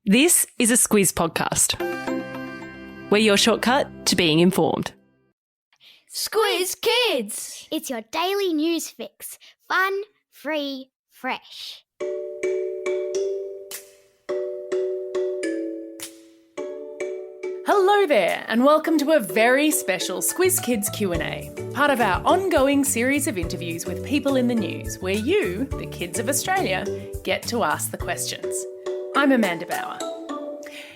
This is a Squiz podcast. We're your shortcut to being informed. Squiz Kids! It's your daily news fix. Fun, free, fresh. Hello there and welcome to a very special Squiz Kids Q&A, part of our ongoing series of interviews with people in the news where you, the kids of Australia, get to ask the questions. I'm Amanda Bauer.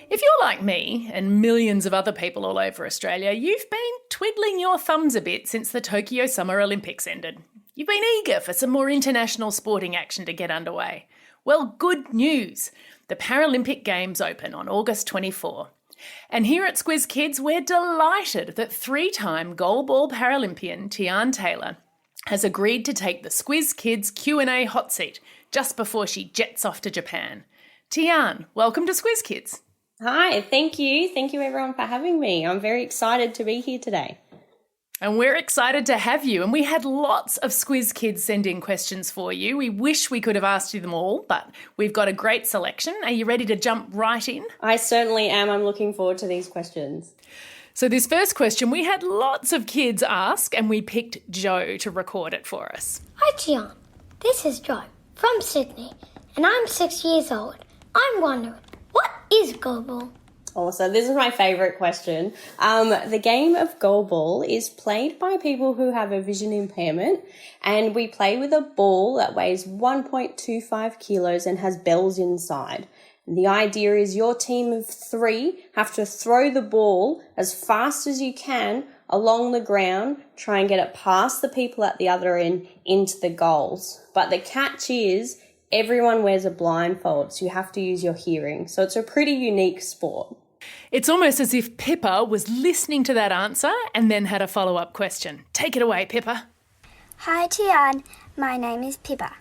If you're like me and millions of other people all over Australia, you've been twiddling your thumbs a bit since the Tokyo Summer Olympics ended. You've been eager for some more international sporting action to get underway. Well, good news. The Paralympic Games open on August 24. And here at Squiz Kids, we're delighted that three-time goalball Paralympian Tyan Taylor has agreed to take the Squiz Kids Q&A hot seat just before she jets off to Japan. Tyan, welcome to Squiz Kids. Hi, thank you. Thank you everyone for having me. I'm very excited to be here today. And we're excited to have you. And we had lots of Squiz Kids send in questions for you. We wish we could have asked you them all, but we've got a great selection. Are you ready to jump right in? I certainly am. I'm looking forward to these questions. So this first question, we had lots of kids ask and we picked Joe to record it for us. Hi, Tyan. This is Joe from Sydney, and I'm 6 years old. I'm wondering, what is goalball? Oh, so this is my favourite question. The game of goalball is played by people who have a vision impairment, and we play with a ball that weighs 1.25 kilos and has bells inside. And the idea is your team of three have to throw the ball as fast as you can along the ground, try and get it past the people at the other end into the goals. But the catch is everyone wears a blindfold, so you have to use your hearing. So it's a pretty unique sport. It's almost as if Pippa was listening to that answer and then had a follow-up question. Take it away, Pippa. Hi, Tyan. My name is Pippa.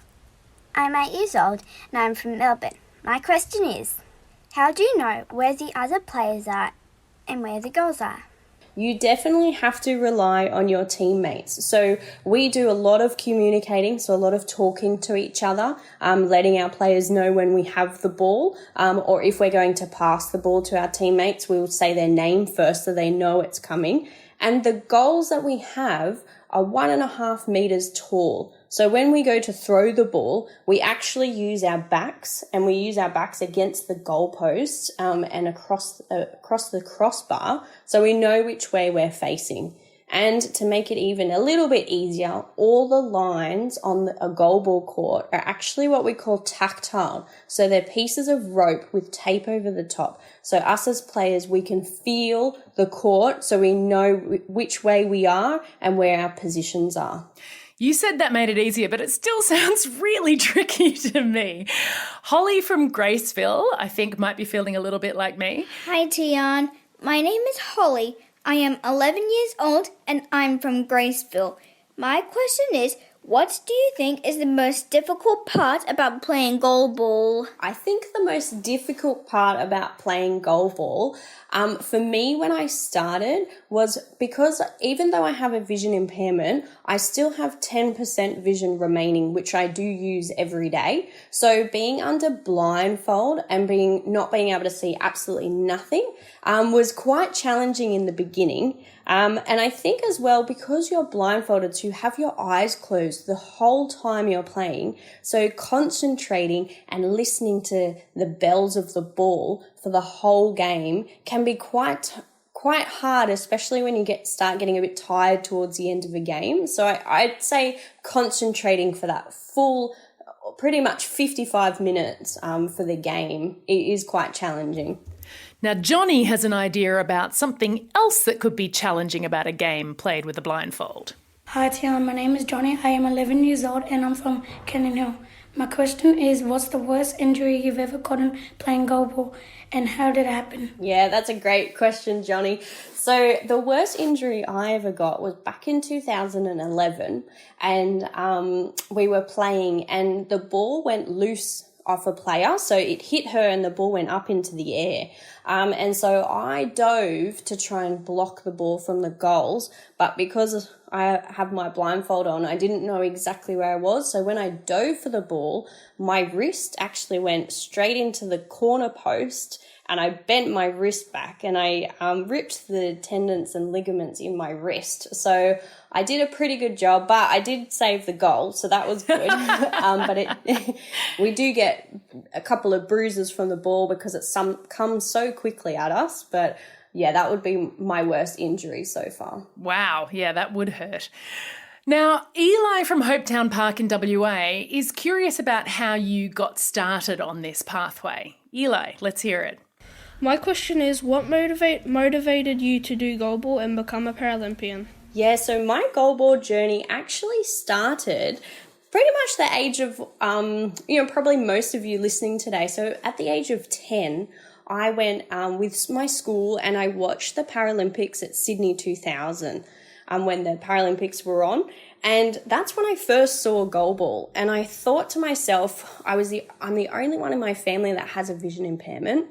I'm 8 years old and I'm from Melbourne. My question is, how do you know where the other players are and where the goals are? You definitely have to rely on your teammates. So we do a lot of communicating, so a lot of talking to each other, letting our players know when we have the ball, or if we're going to pass the ball to our teammates, we will say their name first so they know it's coming. And the goals that we have are 1.5 meters tall. So when we go to throw the ball, we actually use our backs, and we use our backs against the goalpost and across the crossbar, so we know which way we're facing. And to make it even a little bit easier, all the lines on a goalball court are actually what we call tactile. So they're pieces of rope with tape over the top. So us as players, we can feel the court so we know which way we are and where our positions are. You said that made it easier, but it still sounds really tricky to me. Holly from Graceville, I think, might be feeling a little bit like me. Hi, Tyan. My name is Holly. I am 11 years old and I'm from Graceville. My question is, what do you think is the most difficult part about playing goalball? I think the most difficult part about playing goalball, for me when I started, was because even though I have a vision impairment, I still have 10% vision remaining, which I do use every day. So being under blindfold and not being able to see absolutely nothing was quite challenging in the beginning. And I think as well, because you're blindfolded, so you have your eyes closed the whole time you're playing, so concentrating and listening to the bells of the ball for the whole game can be quite hard, especially when you start getting a bit tired towards the end of a game. So I'd say concentrating for that full, pretty much 55 minutes for the game, it is quite challenging. Now, Johnny has an idea about something else that could be challenging about a game played with a blindfold. Hi, Tyan. My name is Johnny. I am 11 years old and I'm from Cannon Hill. My question is, what's the worst injury you've ever gotten playing goalball and how did it happen? Yeah, that's a great question, Johnny. So the worst injury I ever got was back in 2011 and we were playing and the ball went loose off a player, so it hit her and the ball went up into the air. And so I dove to try and block the ball from the goals, but because I have my blindfold on, I didn't know exactly where I was. So when I dove for the ball, my wrist actually went straight into the corner post, and I bent my wrist back, and I ripped the tendons and ligaments in my wrist. So I did a pretty good job, but I did save the goal, so that was good. But we do get a couple of bruises from the ball because it comes so quickly at us. But yeah, that would be my worst injury so far. Wow, yeah, that would hurt. Now, Eli from Hopetown Park in WA is curious about how you got started on this pathway. Eli, let's hear it. My question is, what motivated you to do goalball and become a Paralympian? Yeah, so my goalball journey actually started pretty much the age of, probably most of you listening today. So at the age of 10, I went with my school and I watched the Paralympics at Sydney 2000 when the Paralympics were on. And that's when I first saw goalball. And I thought to myself, I'm the only one in my family that has a vision impairment.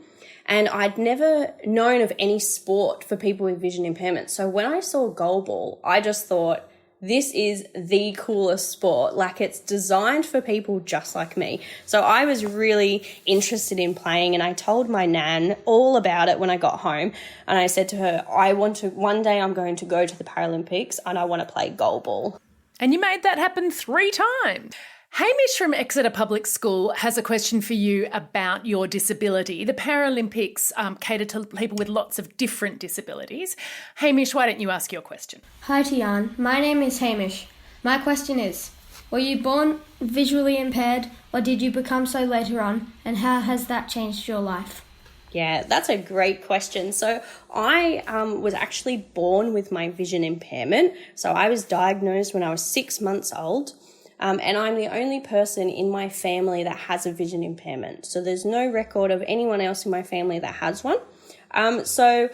And I'd never known of any sport for people with vision impairment. So when I saw goalball, I just thought, this is the coolest sport. Like, it's designed for people just like me. So I was really interested in playing, and I told my nan all about it when I got home. And I said to her, one day I'm going to go to the Paralympics and I want to play goalball. And you made that happen 3 times. Hamish from Exeter Public School has a question for you about your disability. The Paralympics cater to people with lots of different disabilities. Hamish, why don't you ask your question? Hi Tyan, my name is Hamish. My question is, were you born visually impaired or did you become so later on, and how has that changed your life? Yeah, that's a great question. So I was actually born with my vision impairment. So I was diagnosed when I was 6 months old. And I'm the only person in my family that has a vision impairment. So there's no record of anyone else in my family that has one. So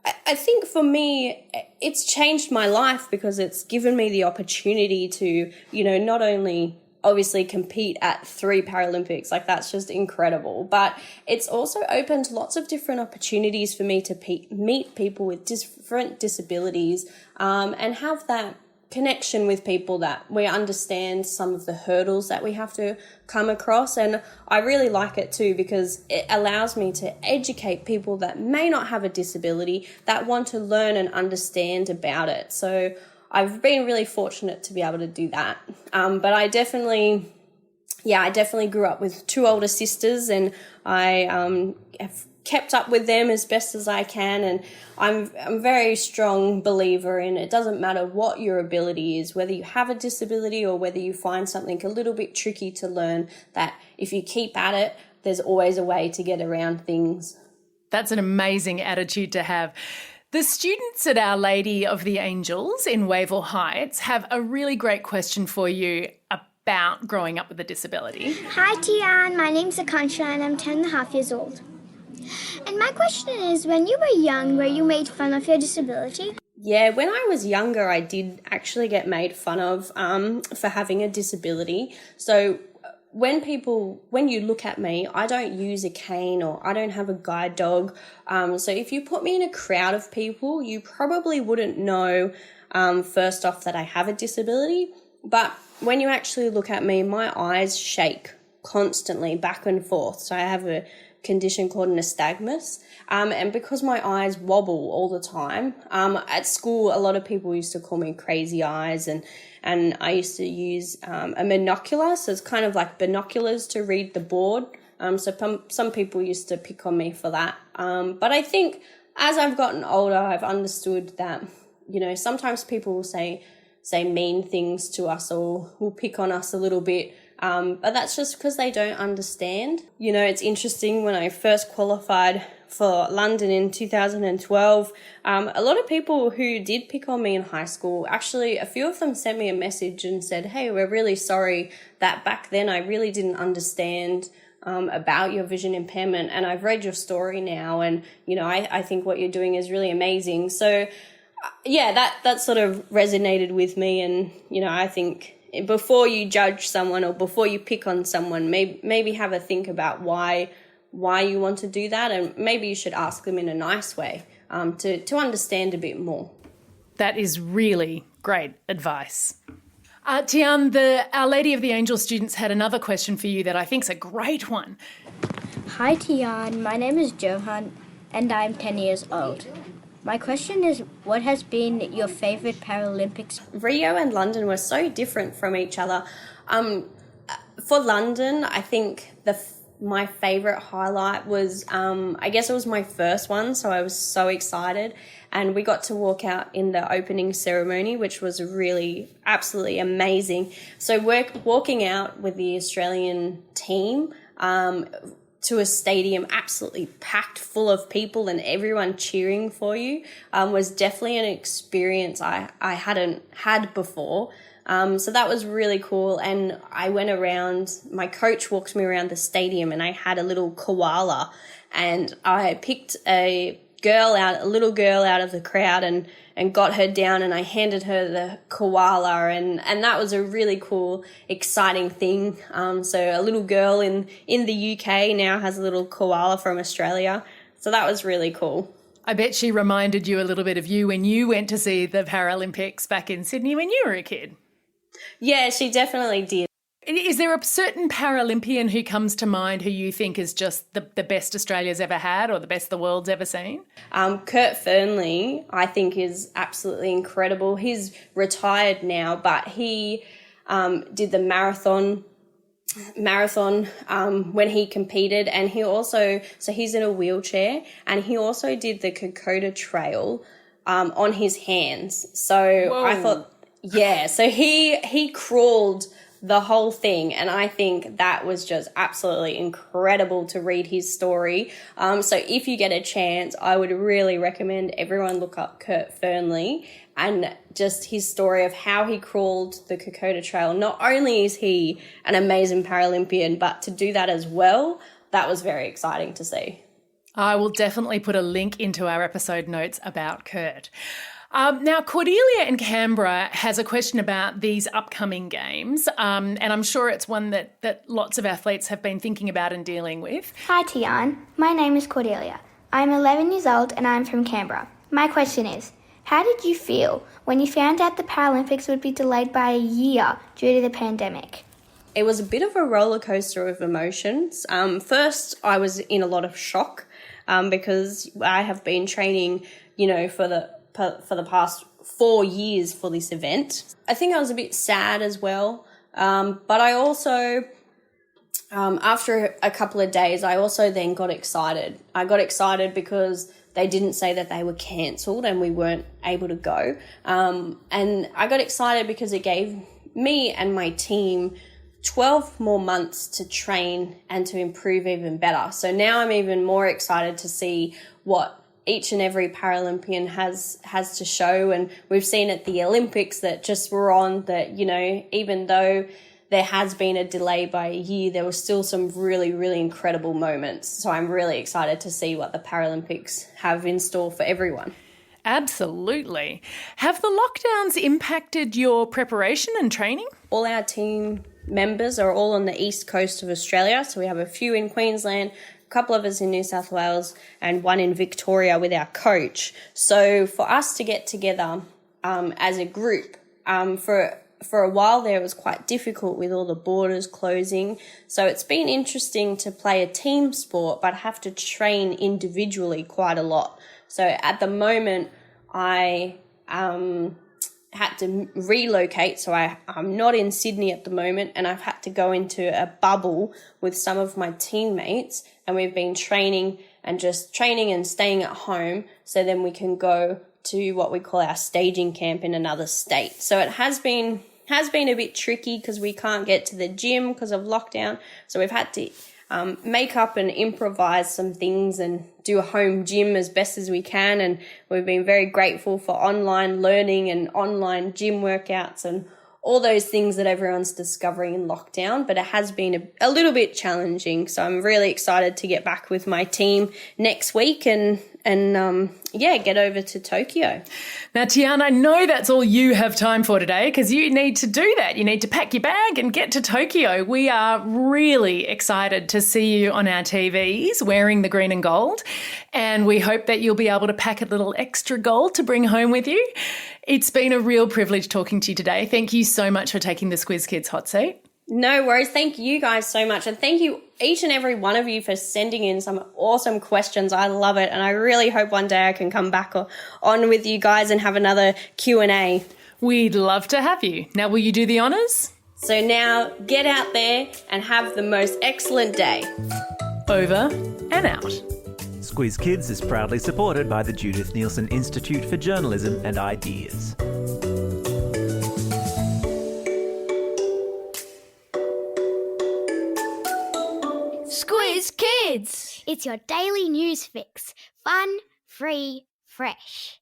I think for me, it's changed my life because it's given me the opportunity to, not only obviously compete at 3 Paralympics, like that's just incredible, but it's also opened lots of different opportunities for me to meet people with different disabilities and have that connection with people that we understand some of the hurdles that we have to come across. And I really like it too because it allows me to educate people that may not have a disability that want to learn and understand about it. So I've been really fortunate to be able to do that. But I definitely grew up with 2 older sisters, and I have kept up with them as best as I can, and I'm a very strong believer in it doesn't matter what your ability is, whether you have a disability or whether you find something a little bit tricky to learn, that if you keep at it, there's always a way to get around things. That's an amazing attitude to have. The students at Our Lady of the Angels in Wavell Heights have a really great question for you about growing up with a disability. Hi Tyan, my name's Akansha and I'm 10.5 years old. And my question is, when you were young, were you made fun of your disability? Yeah, when I was younger, I did actually get made fun of for having a disability. So when you look at me, I don't use a cane or I don't have a guide dog. So if you put me in a crowd of people, you probably wouldn't know, first off, that I have a disability. But when you actually look at me, my eyes shake constantly back and forth. So I have a condition called nystagmus, and because my eyes wobble all the time, at school a lot of people used to call me crazy eyes, and I used to use a monocular, so it's kind of like binoculars to read the board, so some people used to pick on me for that, but I think as I've gotten older I've understood that sometimes people will say mean things to us or will pick on us a little bit. But that's just because they don't understand. It's interesting, when I first qualified for London in 2012, a lot of people who did pick on me in high school, actually a few of them sent me a message and said, hey, we're really sorry that back then I really didn't understand about your vision impairment, and I've read your story now, and I think what you're doing is really amazing. So yeah, that sort of resonated with me, and I think before you judge someone or before you pick on someone, maybe have a think about why you want to do that, and maybe you should ask them in a nice way to understand a bit more. That is really Great advice. Tyan, the Our Lady of the Angel students had another question for you that I think's a great one. Hi Tyan, my name is Johan and I'm 10 years old. My question is, what has been your favourite Paralympics? Rio and London were so different from each other. For London, I think my favourite highlight was, I guess it was my first one, so I was so excited. And we got to walk out in the opening ceremony, which was really absolutely amazing. So walking out with the Australian team to a stadium absolutely packed full of people and everyone cheering for you was definitely an experience I hadn't had before. So that was really cool. And I went around, my coach walked me around the stadium and I had a little koala and I picked a little girl out of the crowd and got her down and I handed her the koala and that was a really cool, exciting thing. So a little girl in the UK now has a little koala from Australia. So that was really cool. I bet she reminded you a little bit of you when you went to see the Paralympics back in Sydney when you were a kid. Yeah, she definitely did. Is there a certain Paralympian who comes to mind who you think is just the best Australia's ever had or the best the world's ever seen? Kurt Fearnley, I think, is absolutely incredible. He's retired now, but he did the marathon when he competed, and he also, so he's in a wheelchair, and he also did the Kokoda Trail on his hands. So whoa. I thought, yeah, so he crawled the whole thing, and I think that was just absolutely incredible to read his story. So if you get a chance, I would really recommend everyone look up Kurt Fearnley and just his story of how he crawled the Kokoda Trail. Not only is he an amazing Paralympian, but to do that as well, that was very exciting to see. I will definitely put a link into our episode notes about Kurt. Now, Cordelia in Canberra has a question about these upcoming games, and I'm sure it's one that lots of athletes have been thinking about and dealing with. Hi, Tyan. My name is Cordelia. I'm 11 years old and I'm from Canberra. My question is, how did you feel when you found out the Paralympics would be delayed by a year due to the pandemic? It was a bit of a roller coaster of emotions. First, I was in a lot of shock because I have been training, for the past 4 years for this event. I think I was a bit sad as well, but I also, after a couple of days, I also then got excited. I got excited because they didn't say that they were cancelled and we weren't able to go. And I got excited because it gave me and my team 12 more months to train and to improve even better. So now I'm even more excited to see what each and every Paralympian has to show. And we've seen at the Olympics that just were on that, even though there has been a delay by a year, there were still some really, really incredible moments. So I'm really excited to see what the Paralympics have in store for everyone. Absolutely. Have the lockdowns impacted your preparation and training? All our team members are all on the east coast of Australia. So we have a few in Queensland, couple of us in New South Wales and one in Victoria with our coach. So for us to get together as a group, for a while there it was quite difficult with all the borders closing. So it's been interesting to play a team sport but have to train individually quite a lot. So at the moment I had to relocate, so I'm not in Sydney at the moment, and I've had to go into a bubble with some of my teammates, and we've been training and staying at home so then we can go to what we call our staging camp in another state. So it has been a bit tricky because we can't get to the gym because of lockdown, so we've had to make up and improvise some things and do a home gym as best as we can. And we've been very grateful for online learning and online gym workouts and all those things that everyone's discovering in lockdown. But it has been a little bit challenging. So I'm really excited to get back with my team next week and and get over to Tokyo. Now, Tyan, I know that's all you have time for today because you need to do that. You need to pack your bag and get to Tokyo. We are really excited to see you on our TVs wearing the green and gold, and we hope that you'll be able to pack a little extra gold to bring home with you. It's been a real privilege talking to you today. Thank you so much for taking the Squiz Kids hot seat. No worries. Thank you guys so much. And thank you, each and every one of you, for sending in some awesome questions. I love it. And I really hope one day I can come back on with you guys and have another Q&A. We'd love to have you. Now, will you do the honours? So now get out there and have the most excellent day. Over and out. Squiz Kids is proudly supported by the Judith Neilson Institute for Journalism and Ideas. Squiz Kids! It's your daily news fix. Fun, free, fresh.